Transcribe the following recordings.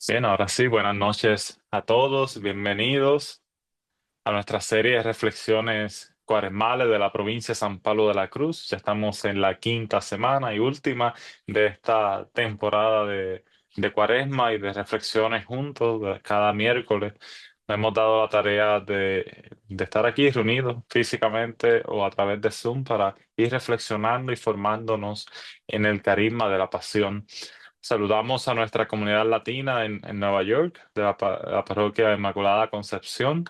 Bien, ahora sí, buenas noches a todos, bienvenidos a nuestra serie de reflexiones cuaresmales de la provincia de San Pablo de la Cruz. Ya estamos en la quinta semana y última de esta temporada de Cuaresma y de reflexiones juntos cada miércoles. Nos hemos dado la tarea de estar aquí reunidos físicamente o a través de Zoom para ir reflexionando y formándonos en el carisma de la pasión. Saludamos a nuestra comunidad latina en Nueva York, de la parroquia Inmaculada Concepción,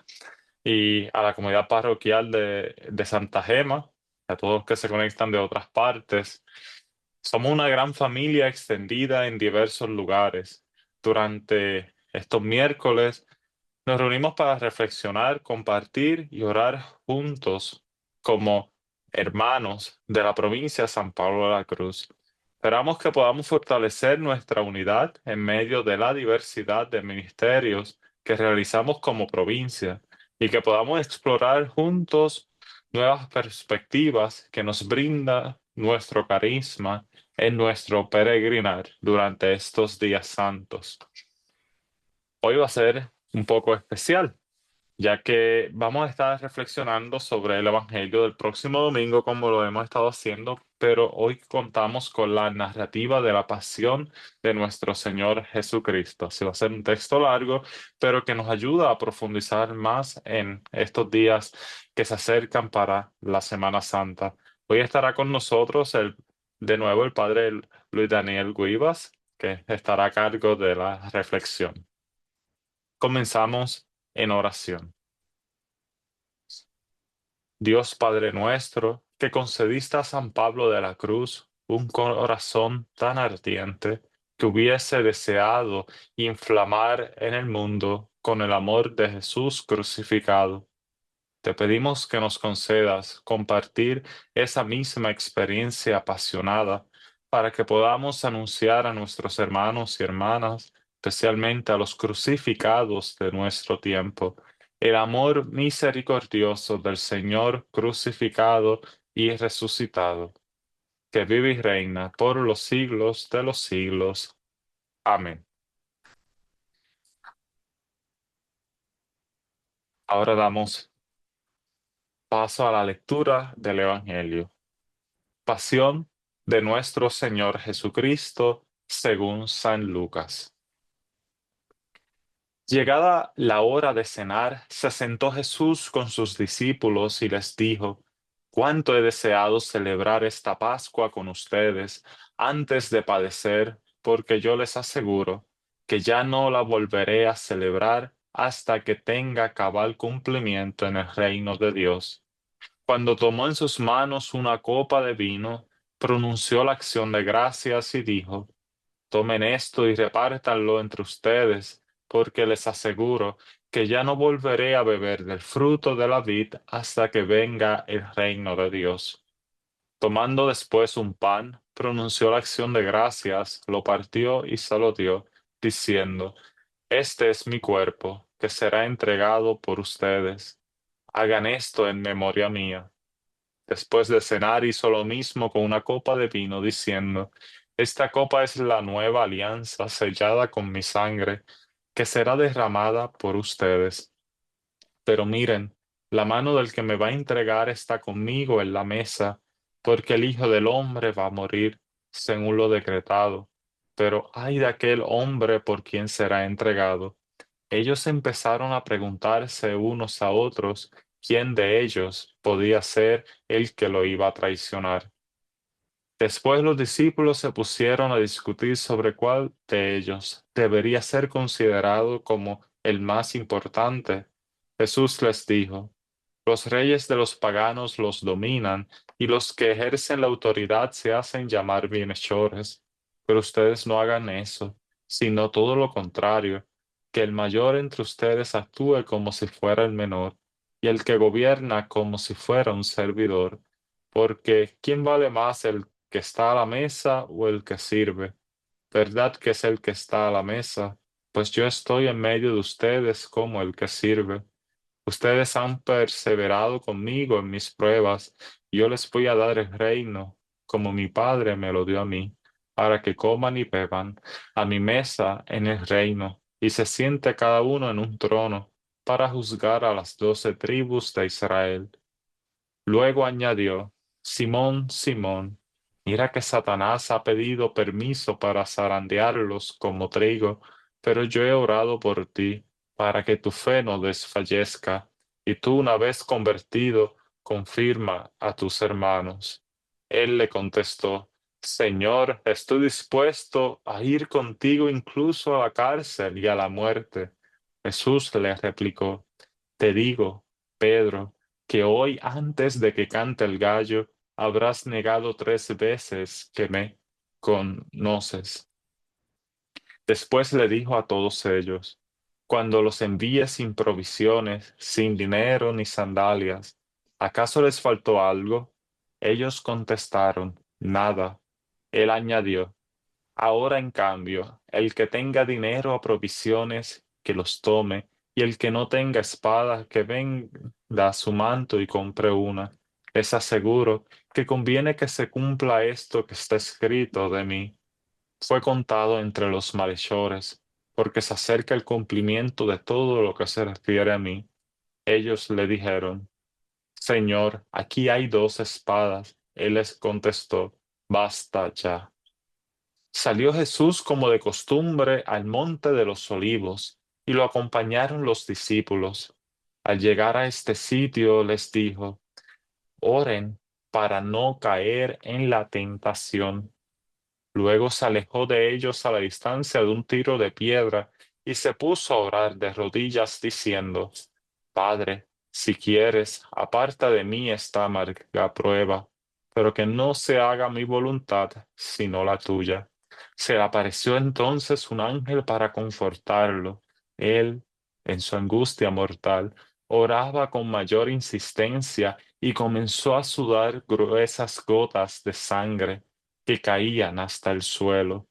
y a la comunidad parroquial de Santa Gema, a todos los que se conectan de otras partes. Somos una gran familia extendida en diversos lugares. Durante estos miércoles nos reunimos para reflexionar, compartir y orar juntos como hermanos de la provincia de San Pablo de la Cruz. Esperamos que podamos fortalecer nuestra unidad en medio de la diversidad de ministerios que realizamos como provincia y que podamos explorar juntos nuevas perspectivas que nos brinda nuestro carisma en nuestro peregrinar durante estos días santos. Hoy va a ser un poco especial, ya que vamos a estar reflexionando sobre el Evangelio del próximo domingo como lo hemos estado haciendo, pero hoy contamos con la narrativa de la pasión de nuestro Señor Jesucristo. Así va a ser un texto largo, pero que nos ayuda a profundizar más en estos días que se acercan para la Semana Santa. Hoy estará con nosotros de nuevo el Padre Luis Daniel Guivas, que estará a cargo de la reflexión. Comenzamos en oración. Dios Padre nuestro, que concediste a San Pablo de la Cruz un corazón tan ardiente que hubiese deseado inflamar en el mundo con el amor de Jesús crucificado. Te pedimos que nos concedas compartir esa misma experiencia apasionada para que podamos anunciar a nuestros hermanos y hermanas, especialmente a los crucificados de nuestro tiempo, el amor misericordioso del Señor crucificado y resucitado, que vive y reina por los siglos de los siglos. Amén. Ahora damos paso a la lectura del Evangelio. Pasión de nuestro Señor Jesucristo según San Lucas. Llegada la hora de cenar, se sentó Jesús con sus discípulos y les dijo: Cuánto he deseado celebrar esta Pascua con ustedes antes de padecer, porque yo les aseguro que ya no la volveré a celebrar hasta que tenga cabal cumplimiento en el reino de Dios. Cuando tomó en sus manos una copa de vino, pronunció la acción de gracias y dijo: Tomen esto y repártanlo entre ustedes, porque les aseguro que ya no volveré a beber del fruto de la vid hasta que venga el reino de Dios. Tomando después un pan, pronunció la acción de gracias, lo partió y se lo dio, diciendo: Este es mi cuerpo, que será entregado por ustedes. Hagan esto en memoria mía. Después de cenar hizo lo mismo con una copa de vino, diciendo: Esta copa es la nueva alianza sellada con mi sangre, que será derramada por ustedes. Pero miren, la mano del que me va a entregar está conmigo en la mesa, porque el Hijo del Hombre va a morir según lo decretado. Pero ay de aquel hombre por quien será entregado. Ellos empezaron a preguntarse unos a otros quién de ellos podía ser el que lo iba a traicionar. Después los discípulos se pusieron a discutir sobre cuál de ellos debería ser considerado como el más importante. Jesús les dijo: Los reyes de los paganos los dominan y los que ejercen la autoridad se hacen llamar bienhechores. Pero ustedes no hagan eso, sino todo lo contrario, que el mayor entre ustedes actúe como si fuera el menor, y el que gobierna como si fuera un servidor. Porque ¿quién vale más, el que está a la mesa o el que sirve? ¿Verdad que es el que está a la mesa? Pues yo estoy en medio de ustedes como el que sirve. Ustedes han perseverado conmigo en mis pruebas, y yo les voy a dar el reino, como mi Padre me lo dio a mí, para que coman y beban a mi mesa en el reino, y se siente cada uno en un trono para juzgar a las 12 tribus de Israel. Luego añadió, Simón, Simón, mira que Satanás ha pedido permiso para zarandearlos como trigo, pero yo he orado por ti para que tu fe no desfallezca, y tú una vez convertido, confirma a tus hermanos. Él le contestó, Señor, estoy dispuesto a ir contigo incluso a la cárcel y a la muerte. Jesús le replicó, te digo, Pedro, que hoy antes de que cante el gallo, habrás negado 3 veces que me conoces. Después le dijo a todos ellos, cuando los envíe sin provisiones, sin dinero ni sandalias, ¿acaso les faltó algo? Ellos contestaron, nada. Él añadió, ahora, en cambio, el que tenga dinero a provisiones, que los tome, y el que no tenga espada, que venda su manto y compre una. Les aseguro que conviene que se cumpla esto que está escrito de mí. Fue contado entre los malhechores, porque se acerca el cumplimiento de todo lo que se refiere a mí. Ellos le dijeron, Señor, aquí hay 2 espadas. Él les contestó, basta ya. Salió Jesús como de costumbre al monte de los olivos, y lo acompañaron los discípulos. Al llegar a este sitio les dijo, oren para no caer en la tentación. Luego se alejó de ellos a la distancia de un tiro de piedra y se puso a orar de rodillas diciendo, Padre, si quieres, aparta de mí esta amarga prueba, pero que no se haga mi voluntad, sino la tuya. Se le apareció entonces un ángel para confortarlo. Él, en su angustia mortal, oraba con mayor insistencia y comenzó a sudar gruesas gotas de sangre que caían hasta el suelo.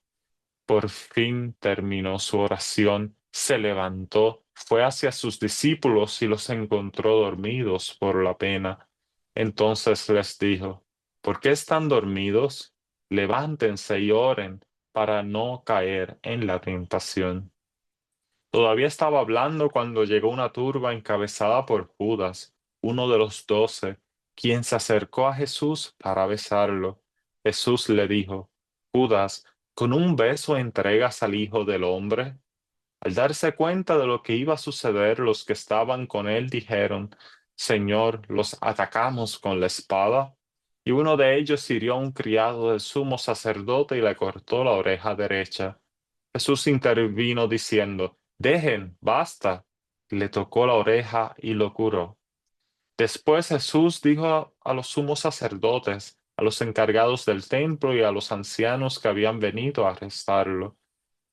Por fin terminó su oración, se levantó, fue hacia sus discípulos y los encontró dormidos por la pena. Entonces les dijo, ¿por qué están dormidos? Levántense y oren para no caer en la tentación. Todavía estaba hablando cuando llegó una turba encabezada por Judas, uno de los 12, quien se acercó a Jesús para besarlo. Jesús le dijo, Judas, ¿con un beso entregas al Hijo del Hombre? Al darse cuenta de lo que iba a suceder, los que estaban con él dijeron, Señor, ¿los atacamos con la espada? Y uno de ellos hirió a un criado del sumo sacerdote y le cortó la oreja derecha. Jesús intervino diciendo, dejen, basta. Le tocó la oreja y lo curó. Después Jesús dijo a los sumos sacerdotes, a los encargados del templo y a los ancianos que habían venido a arrestarlo.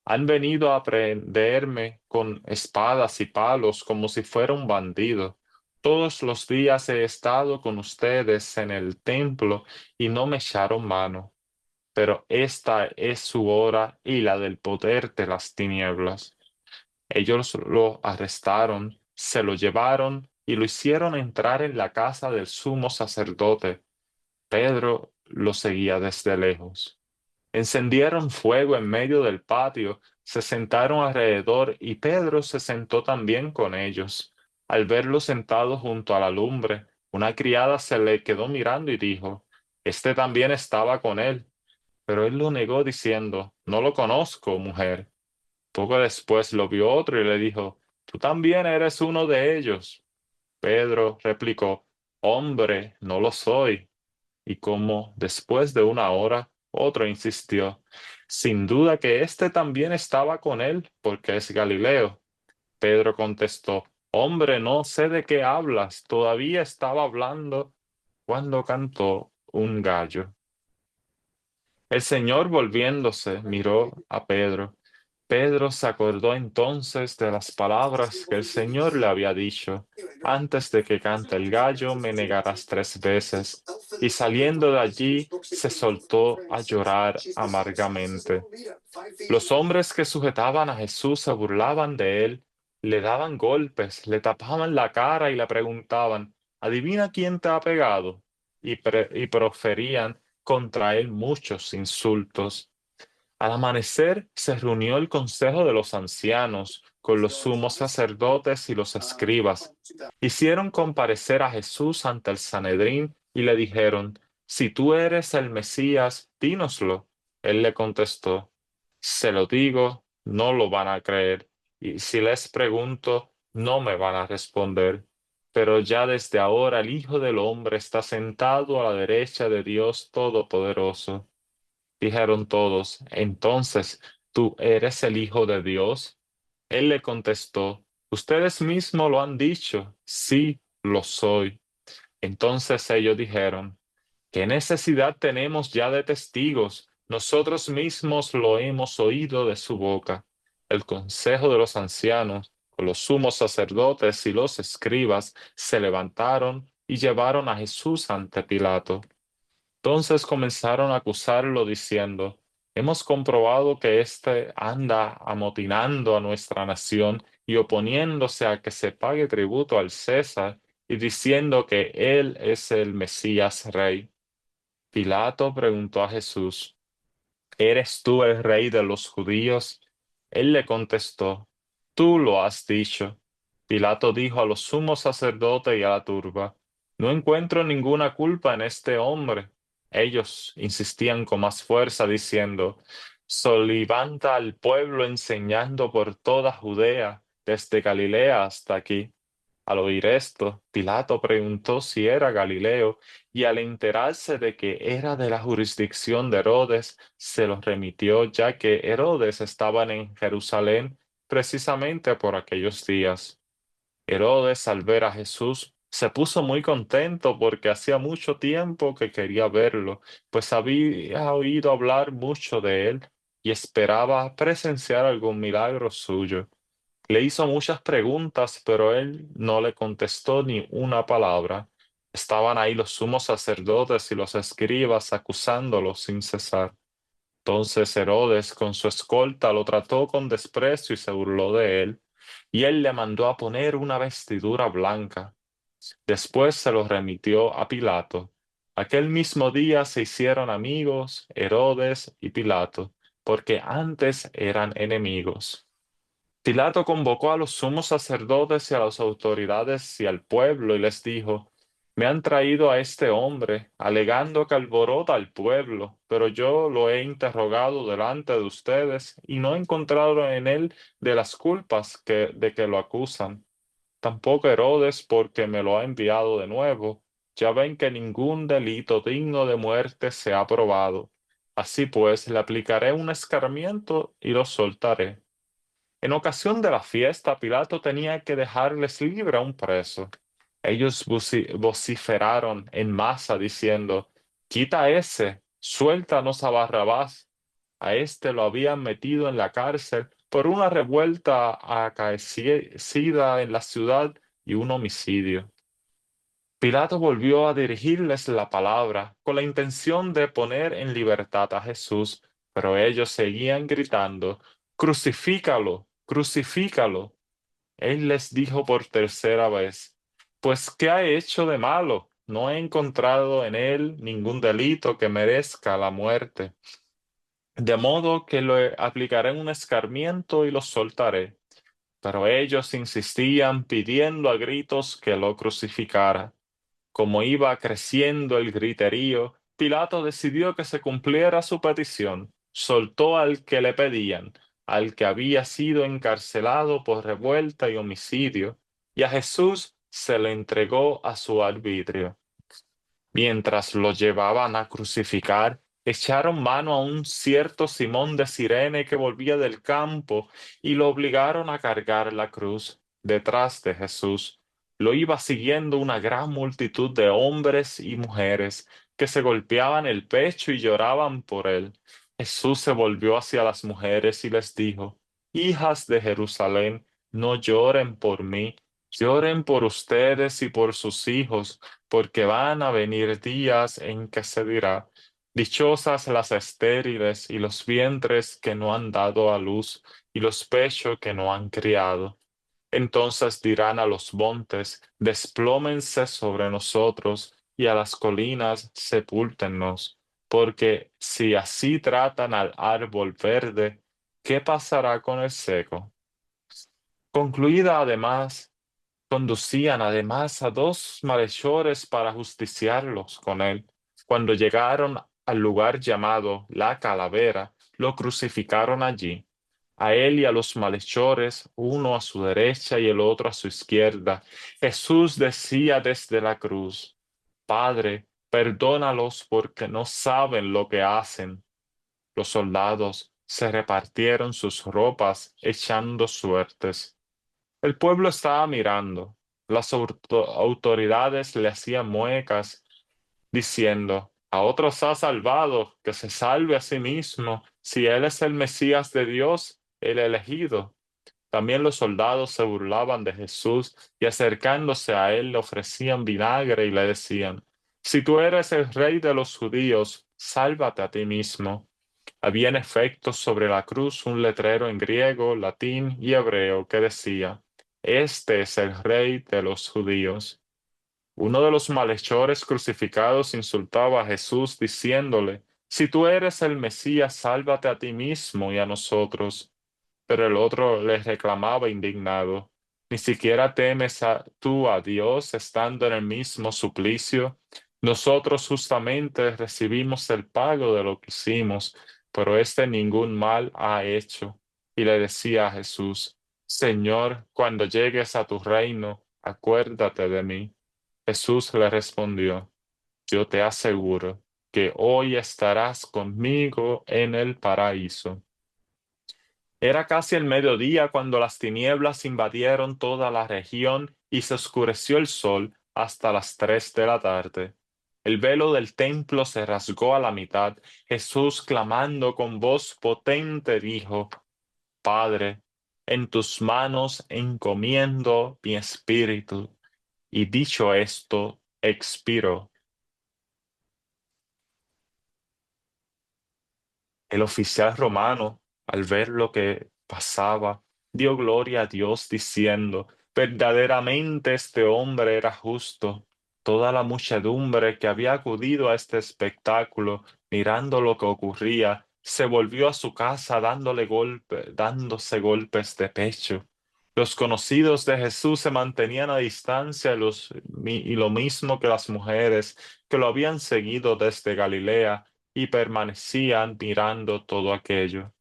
Han venido a prenderme con espadas y palos como si fuera un bandido. Todos los días he estado con ustedes en el templo y no me echaron mano, pero esta es su hora y la del poder de las tinieblas. Ellos lo arrestaron, se lo llevaron y lo hicieron entrar en la casa del sumo sacerdote. Pedro lo seguía desde lejos. Encendieron fuego en medio del patio, se sentaron alrededor y Pedro se sentó también con ellos. Al verlo sentado junto a la lumbre, una criada se le quedó mirando y dijo, Este también estaba con él. Pero él lo negó diciendo, No lo conozco, mujer. Poco después lo vio otro y le dijo, Tú también eres uno de ellos. Pedro replicó, Hombre, no lo soy. Y como después de una hora, otro insistió, Sin duda que éste también estaba con él, porque es Galileo. Pedro contestó, Hombre, no sé de qué hablas. Todavía estaba hablando cuando cantó un gallo. El Señor volviéndose miró a Pedro. Pedro se acordó entonces de las palabras que el Señor le había dicho, antes de que cante el gallo me negarás 3 veces. Y saliendo de allí se soltó a llorar amargamente. Los hombres que sujetaban a Jesús se burlaban de él, le daban golpes, le tapaban la cara y le preguntaban, ¿adivina quién te ha pegado? Y proferían contra él muchos insultos. Al amanecer se reunió el consejo de los ancianos con los sumos sacerdotes y los escribas. Hicieron comparecer a Jesús ante el Sanedrín y le dijeron, si tú eres el Mesías, dínoslo. Él le contestó, se lo digo, no lo van a creer, y si les pregunto, no me van a responder. Pero ya desde ahora el Hijo del Hombre está sentado a la derecha de Dios Todopoderoso. Dijeron todos, entonces, ¿tú eres el Hijo de Dios? Él le contestó, ustedes mismos lo han dicho, sí, lo soy. Entonces ellos dijeron, ¿qué necesidad tenemos ya de testigos? Nosotros mismos lo hemos oído de su boca. El consejo de los ancianos, con los sumos sacerdotes y los escribas, se levantaron y llevaron a Jesús ante Pilato. Entonces comenzaron a acusarlo diciendo, hemos comprobado que éste anda amotinando a nuestra nación y oponiéndose a que se pague tributo al César y diciendo que él es el Mesías rey. Pilato preguntó a Jesús, ¿eres tú el rey de los judíos? Él le contestó, tú lo has dicho. Pilato dijo a los sumos sacerdotes y a la turba, no encuentro ninguna culpa en este hombre. Ellos insistían con más fuerza diciendo, solivanta al pueblo enseñando por toda Judea, desde Galilea hasta aquí. Al oír esto, Pilato preguntó si era Galileo, y al enterarse de que era de la jurisdicción de Herodes, se los remitió, ya que Herodes estaba en Jerusalén precisamente por aquellos días. Herodes, al ver a Jesús, se puso muy contento porque hacía mucho tiempo que quería verlo, pues había oído hablar mucho de él y esperaba presenciar algún milagro suyo. Le hizo muchas preguntas, pero él no le contestó ni una palabra. Estaban ahí los sumos sacerdotes y los escribas acusándolo sin cesar. Entonces Herodes con su escolta lo trató con desprecio y se burló de él, y él le mandó a poner una vestidura blanca. Después se lo remitió a Pilato. Aquel mismo día se hicieron amigos Herodes y Pilato, porque antes eran enemigos. Pilato convocó a los sumos sacerdotes y a las autoridades y al pueblo y les dijo, me han traído a este hombre, alegando que alborota al pueblo, pero yo lo he interrogado delante de ustedes y no he encontrado en él de las culpas de que lo acusan. Tampoco Herodes, porque me lo ha enviado de nuevo. Ya ven que ningún delito digno de muerte se ha probado. Así pues, le aplicaré un escarmiento y lo soltaré. En ocasión de la fiesta, Pilato tenía que dejarles libre a un preso. Ellos vociferaron en masa diciendo, quita a ese, suéltanos a Barrabás. A este lo habían metido en la cárcel por una revuelta acaecida en la ciudad y un homicidio. Pilato volvió a dirigirles la palabra con la intención de poner en libertad a Jesús, pero ellos seguían gritando, crucifícalo, crucifícalo. Él les dijo por tercera vez, pues ¿qué ha hecho de malo? No he encontrado en él ningún delito que merezca la muerte. De modo que le aplicaré un escarmiento y lo soltaré. Pero ellos insistían pidiendo a gritos que lo crucificara. Como iba creciendo el griterío, Pilato decidió que se cumpliera su petición. Soltó al que le pedían, al que había sido encarcelado por revuelta y homicidio, y a Jesús se le entregó a su arbitrio. Mientras lo llevaban a crucificar, echaron mano a un cierto Simón de Cirene que volvía del campo y lo obligaron a cargar la cruz detrás de Jesús. Lo iba siguiendo una gran multitud de hombres y mujeres que se golpeaban el pecho y lloraban por él. Jesús se volvió hacia las mujeres y les dijo, hijas de Jerusalén, no lloren por mí, lloren por ustedes y por sus hijos porque van a venir días en que se dirá, dichosas las estériles y los vientres que no han dado a luz y los pechos que no han criado. Entonces dirán a los montes, desplómense sobre nosotros, y a las colinas, sepúltennos. porque si así tratan al árbol verde, ¿qué pasará con el seco? Concluida además, conducían además a dos malhechores para justiciarlos con él. Cuando llegaron al lugar llamado La Calavera, lo crucificaron allí, a él y a los malhechores, uno a su derecha y el otro a su izquierda. Jesús decía desde la cruz: Padre, perdónalos porque no saben lo que hacen. Los soldados se repartieron sus ropas echando suertes. El pueblo estaba mirando. Las autoridades le hacían muecas, diciendo: A otros ha salvado, que se salve a sí mismo, si él es el Mesías de Dios, el elegido. También los soldados se burlaban de Jesús y acercándose a él le ofrecían vinagre y le decían: Si tú eres el rey de los judíos, sálvate a ti mismo. Había en efecto sobre la cruz un letrero en griego, latín y hebreo que decía: Este es el rey de los judíos. Uno de los malhechores crucificados insultaba a Jesús diciéndole: Si tú eres el Mesías, sálvate a ti mismo y a nosotros. Pero el otro le reclamaba indignado: ¿Ni siquiera temes tú a Dios estando en el mismo suplicio? Nosotros justamente recibimos el pago de lo que hicimos, pero éste ningún mal ha hecho. Y le decía a Jesús: Señor, cuando llegues a tu reino, acuérdate de mí. Jesús le respondió: Yo te aseguro que hoy estarás conmigo en el paraíso. Era casi el mediodía cuando las tinieblas invadieron toda la región y se oscureció el sol hasta las 3 de la tarde. El velo del templo se rasgó a la mitad. Jesús, clamando con voz potente, dijo: Padre, en tus manos encomiendo mi espíritu. Y dicho esto, expiró. El oficial romano, al ver lo que pasaba, dio gloria a Dios diciendo: Verdaderamente este hombre era justo. Toda la muchedumbre que había acudido a este espectáculo, mirando lo que ocurría, se volvió a su casa dándose golpes de pecho. Los conocidos de Jesús se mantenían a distancia y lo mismo que las mujeres que lo habían seguido desde Galilea y permanecían mirando todo aquello.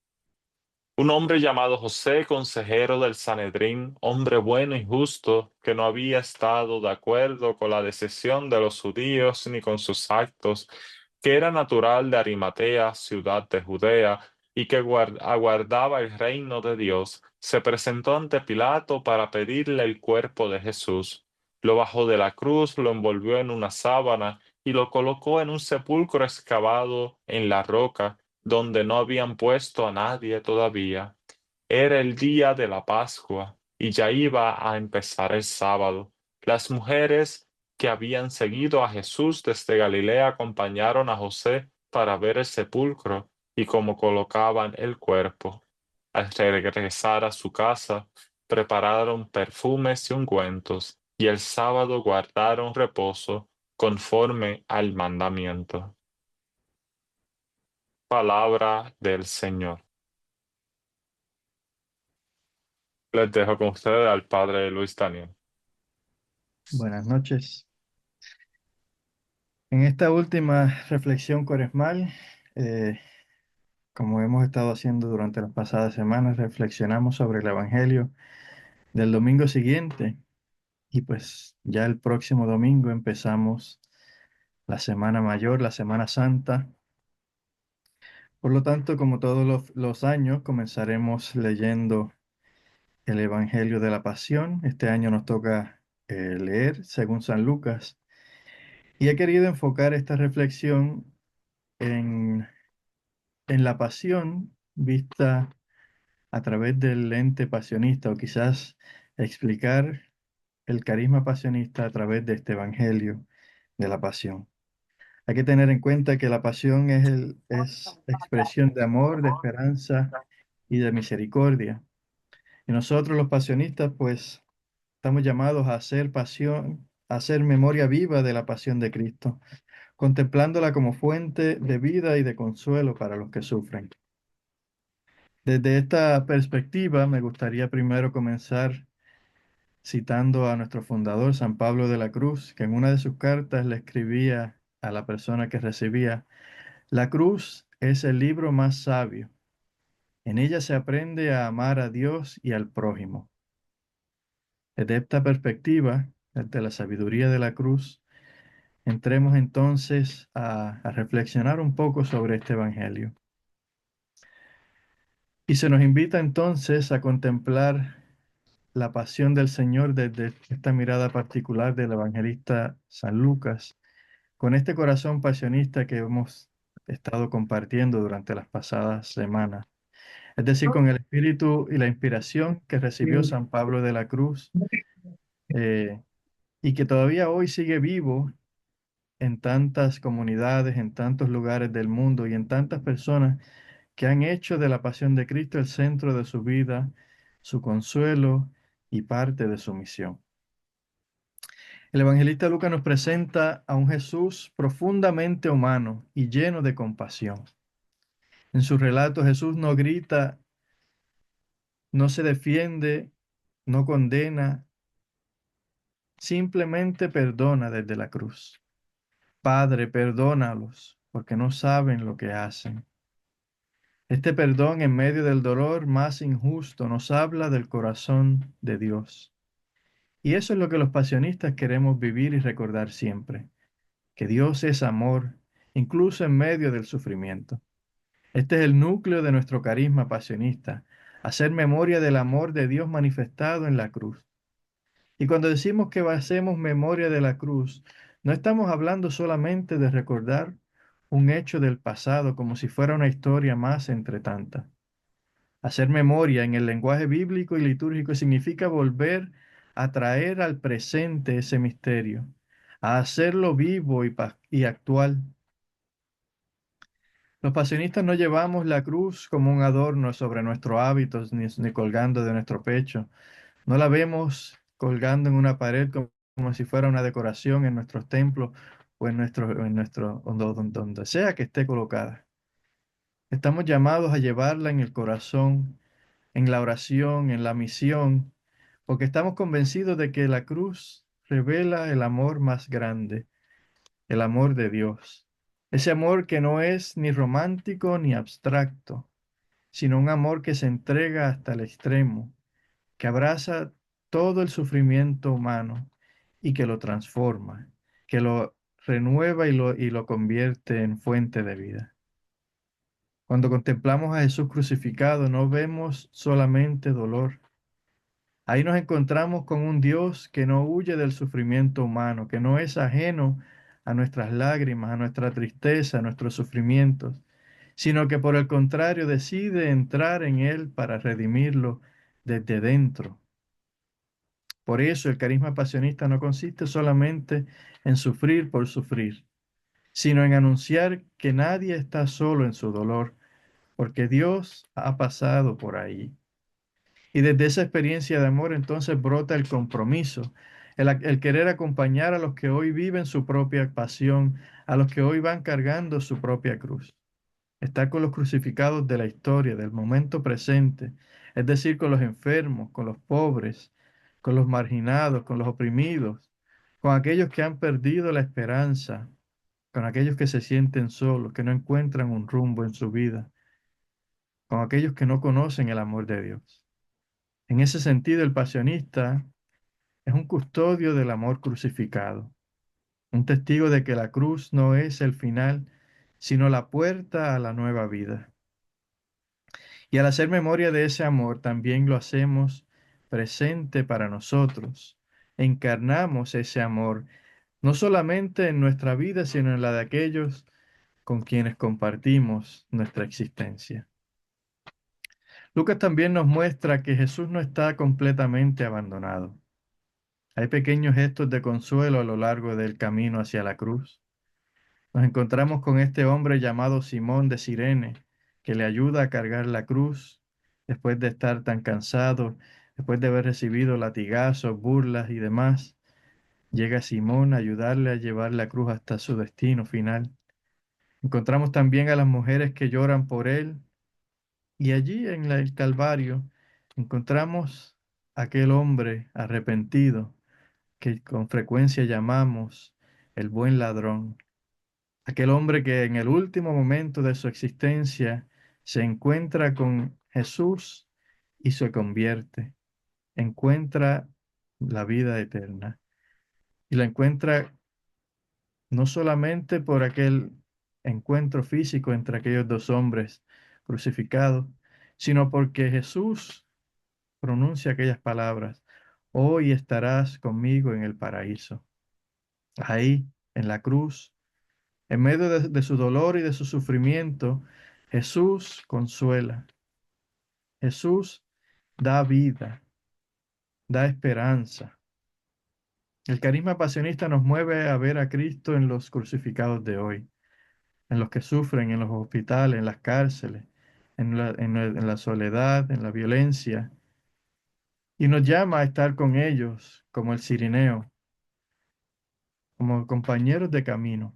Un hombre llamado José, consejero del Sanedrín, hombre bueno y justo, que no había estado de acuerdo con la decisión de los judíos ni con sus actos, que era natural de Arimatea, ciudad de Judea, y que aguardaba el reino de Dios, se presentó ante Pilato para pedirle el cuerpo de Jesús. Lo bajó de la cruz, lo envolvió en una sábana y lo colocó en un sepulcro excavado en la roca donde no habían puesto a nadie todavía. Era el día de la Pascua y ya iba a empezar el sábado. Las mujeres que habían seguido a Jesús desde Galilea acompañaron a José para ver el sepulcro y cómo colocaban el cuerpo. Al regresar a su casa, prepararon perfumes y ungüentos, y el sábado guardaron reposo conforme al mandamiento. Palabra del Señor. Les dejo con ustedes al padre Luis Daniel. Buenas noches. En esta última reflexión cuaresmal, eh, como hemos estado haciendo durante las pasadas semanas, reflexionamos sobre el Evangelio del domingo siguiente y pues ya el próximo domingo empezamos la Semana Mayor, la Semana Santa. Por lo tanto, como todos los años, comenzaremos leyendo el Evangelio de la Pasión. Este año nos toca leer según San Lucas y he querido enfocar esta reflexión en la pasión vista a través del lente pasionista, o quizás explicar el carisma pasionista a través de este evangelio de la pasión. Hay que tener en cuenta que la pasión es expresión de amor, de esperanza y de misericordia. Y nosotros los pasionistas, pues, estamos llamados a hacer pasión, a hacer memoria viva de la pasión de Cristo, contemplándola como fuente de vida y de consuelo para los que sufren. Desde esta perspectiva, me gustaría primero comenzar citando a nuestro fundador, San Pablo de la Cruz, que en una de sus cartas le escribía a la persona que recibía: la cruz es el libro más sabio. En ella se aprende a amar a Dios y al prójimo. Desde esta perspectiva, desde la sabiduría de la cruz, entremos entonces a reflexionar un poco sobre este Evangelio. Y se nos invita entonces a contemplar la pasión del Señor desde esta mirada particular del evangelista San Lucas, con este corazón pasionista que hemos estado compartiendo durante las pasadas semanas. Es decir, con el espíritu y la inspiración que recibió San Pablo de la Cruz, eh, y que todavía hoy sigue vivo en tantas comunidades, en tantos lugares del mundo y en tantas personas que han hecho de la pasión de Cristo el centro de su vida, su consuelo y parte de su misión. El evangelista Lucas nos presenta a un Jesús profundamente humano y lleno de compasión. En su relato Jesús no grita, no se defiende, no condena, simplemente perdona desde la cruz. Padre, perdónalos, porque no saben lo que hacen. Este perdón en medio del dolor más injusto nos habla del corazón de Dios. Y eso es lo que los pasionistas queremos vivir y recordar siempre, que Dios es amor, incluso en medio del sufrimiento. Este es el núcleo de nuestro carisma pasionista, hacer memoria del amor de Dios manifestado en la cruz. Y cuando decimos que hacemos memoria de la cruz, no estamos hablando solamente de recordar un hecho del pasado como si fuera una historia más entre tantas. Hacer memoria en el lenguaje bíblico y litúrgico significa volver a traer al presente ese misterio, a hacerlo vivo y actual. Los pasionistas no llevamos la cruz como un adorno sobre nuestros hábitos ni colgando de nuestro pecho. No la vemos colgando en una pared como si fuera una decoración en nuestros templos o donde sea que esté colocada. Estamos llamados a llevarla en el corazón, en la oración, en la misión, porque estamos convencidos de que la cruz revela el amor más grande, el amor de Dios. Ese amor que no es ni romántico ni abstracto, sino un amor que se entrega hasta el extremo, que abraza todo el sufrimiento humano y que lo transforma, que lo renueva y lo convierte en fuente de vida. Cuando contemplamos a Jesús crucificado, no vemos solamente dolor. Ahí nos encontramos con un Dios que no huye del sufrimiento humano, que no es ajeno a nuestras lágrimas, a nuestra tristeza, a nuestros sufrimientos, sino que por el contrario decide entrar en él para redimirlo desde dentro. Por eso el carisma pasionista no consiste solamente en sufrir por sufrir, sino en anunciar que nadie está solo en su dolor, porque Dios ha pasado por ahí. Y desde esa experiencia de amor entonces brota el compromiso, el querer acompañar a los que hoy viven su propia pasión, a los que hoy van cargando su propia cruz. Estar con los crucificados de la historia, del momento presente, es decir, con los enfermos, con los pobres, con los marginados, con los oprimidos, con aquellos que han perdido la esperanza, con aquellos que se sienten solos, que no encuentran un rumbo en su vida, con aquellos que no conocen el amor de Dios. En ese sentido, el pasionista es un custodio del amor crucificado, un testigo de que la cruz no es el final, sino la puerta a la nueva vida. Y al hacer memoria de ese amor, también lo hacemos presente para nosotros. Encarnamos ese amor, no solamente en nuestra vida, sino en la de aquellos con quienes compartimos nuestra existencia. Lucas también nos muestra que Jesús no está completamente abandonado. Hay pequeños gestos de consuelo a lo largo del camino hacia la cruz. Nos encontramos con este hombre llamado Simón de Cirene, que le ayuda a cargar la cruz después de estar tan cansado, después de haber recibido latigazos, burlas y demás. Llega Simón a ayudarle a llevar la cruz hasta su destino final. Encontramos también a las mujeres que lloran por él y allí en el Calvario encontramos aquel hombre arrepentido que con frecuencia llamamos el buen ladrón. Aquel hombre que en el último momento de su existencia se encuentra con Jesús y se convierte, encuentra la vida eterna. Y la encuentra no solamente por aquel encuentro físico entre aquellos dos hombres crucificados, sino porque Jesús pronuncia aquellas palabras: hoy estarás conmigo en el paraíso. Ahí, en la cruz, en medio de su dolor y de su sufrimiento, Jesús consuela, Jesús da vida, da esperanza. El carisma pasionista nos mueve a ver a Cristo en los crucificados de hoy, en los que sufren en los hospitales, en las cárceles, en la soledad, en la violencia, y nos llama a estar con ellos como el Cirineo, como compañeros de camino.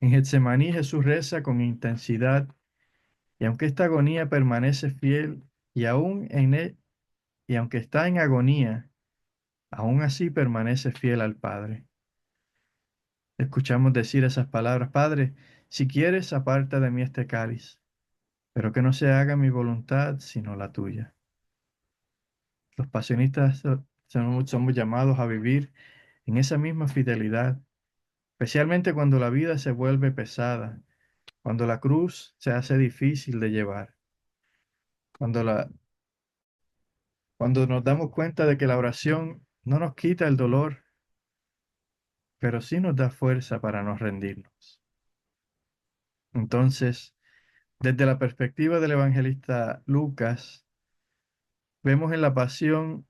En Getsemaní Jesús reza con intensidad, y aunque esta agonía permanece fiel, y aún y aunque está en agonía, aún así permanece fiel al Padre. Escuchamos decir esas palabras: Padre, si quieres, aparta de mí este cáliz, pero que no se haga mi voluntad, sino la tuya. Los pasionistas somos llamados a vivir en esa misma fidelidad, especialmente cuando la vida se vuelve pesada, cuando la cruz se hace difícil de llevar, cuando cuando nos damos cuenta de que la oración no nos quita el dolor, pero sí nos da fuerza para no rendirnos. Entonces, desde la perspectiva del evangelista Lucas, vemos en la pasión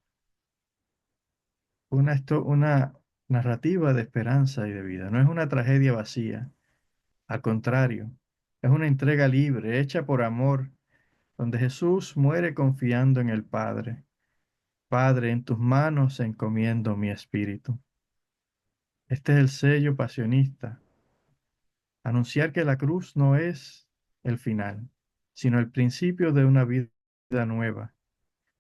una narrativa de esperanza y de vida. No es una tragedia vacía, al contrario, es una entrega libre, hecha por amor, donde Jesús muere confiando en el Padre. Padre, en tus manos encomiendo mi espíritu. Este es el sello pasionista: anunciar que la cruz no es el final, sino el principio de una vida nueva.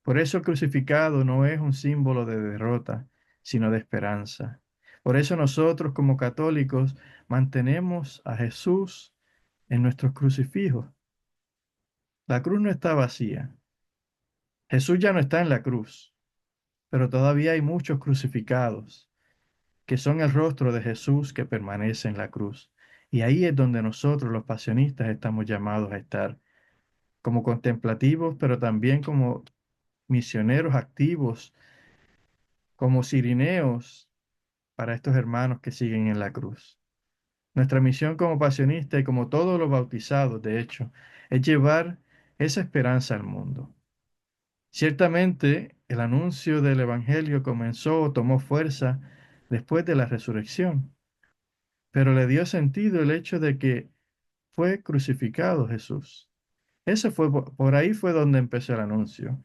Por eso el crucificado no es un símbolo de derrota, sino de esperanza. Por eso nosotros como católicos mantenemos a Jesús en nuestros crucifijos. La cruz no está vacía. Jesús ya no está en la cruz, pero todavía hay muchos crucificados que son el rostro de Jesús que permanece en la cruz. Y ahí es donde nosotros los pasionistas estamos llamados a estar, como contemplativos, pero también como misioneros activos, como cirineos para estos hermanos que siguen en la cruz. Nuestra misión como pasionistas y como todos los bautizados, de hecho, es llevar esa esperanza al mundo. Ciertamente, el anuncio del Evangelio comenzó o tomó fuerza después de la resurrección, pero le dio sentido el hecho de que fue crucificado Jesús. Ese fue, por ahí fue donde empezó el anuncio.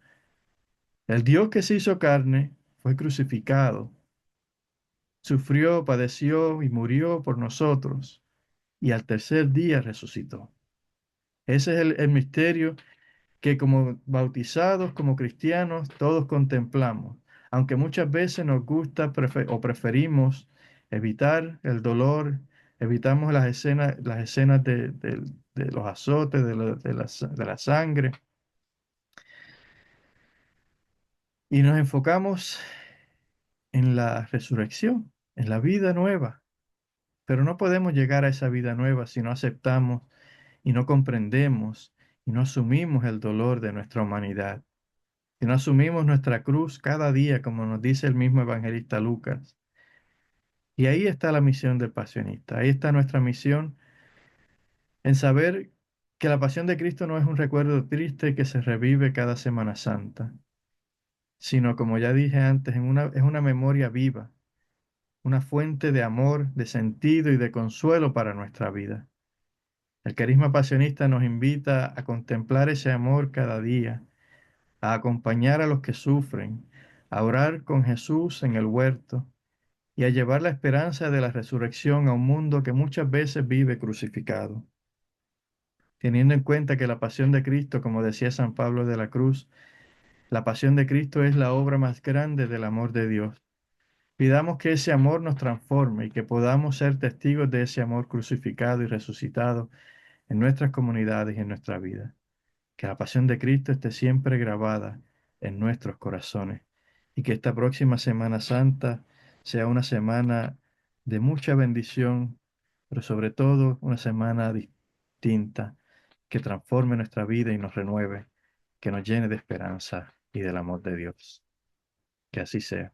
El Dios que se hizo carne fue crucificado, sufrió, padeció y murió por nosotros, y al tercer día resucitó. Ese es el misterio que como bautizados, como cristianos, todos contemplamos, aunque muchas veces nos gusta o preferimos evitar el dolor, evitamos las escenas de los azotes, de la sangre, y nos enfocamos en la resurrección, en la vida nueva. Pero no podemos llegar a esa vida nueva si no aceptamos y no comprendemos y no asumimos el dolor de nuestra humanidad. Si no asumimos nuestra cruz cada día, como nos dice el mismo evangelista Lucas. Y ahí está la misión del pasionista. Ahí está nuestra misión en saber que la pasión de Cristo no es un recuerdo triste que se revive cada Semana Santa, sino, como ya dije antes, es una memoria viva, una fuente de amor, de sentido y de consuelo para nuestra vida. El carisma pasionista nos invita a contemplar ese amor cada día, a acompañar a los que sufren, a orar con Jesús en el huerto y a llevar la esperanza de la resurrección a un mundo que muchas veces vive crucificado. Teniendo en cuenta que la pasión de Cristo, como decía San Pablo de la Cruz, la pasión de Cristo es la obra más grande del amor de Dios. Pidamos que ese amor nos transforme y que podamos ser testigos de ese amor crucificado y resucitado en nuestras comunidades y en nuestra vida. Que la pasión de Cristo esté siempre grabada en nuestros corazones y que esta próxima Semana Santa sea una semana de mucha bendición, pero sobre todo una semana distinta que transforme nuestra vida y nos renueve, que nos llene de esperanza y del amor de Dios. Que así sea.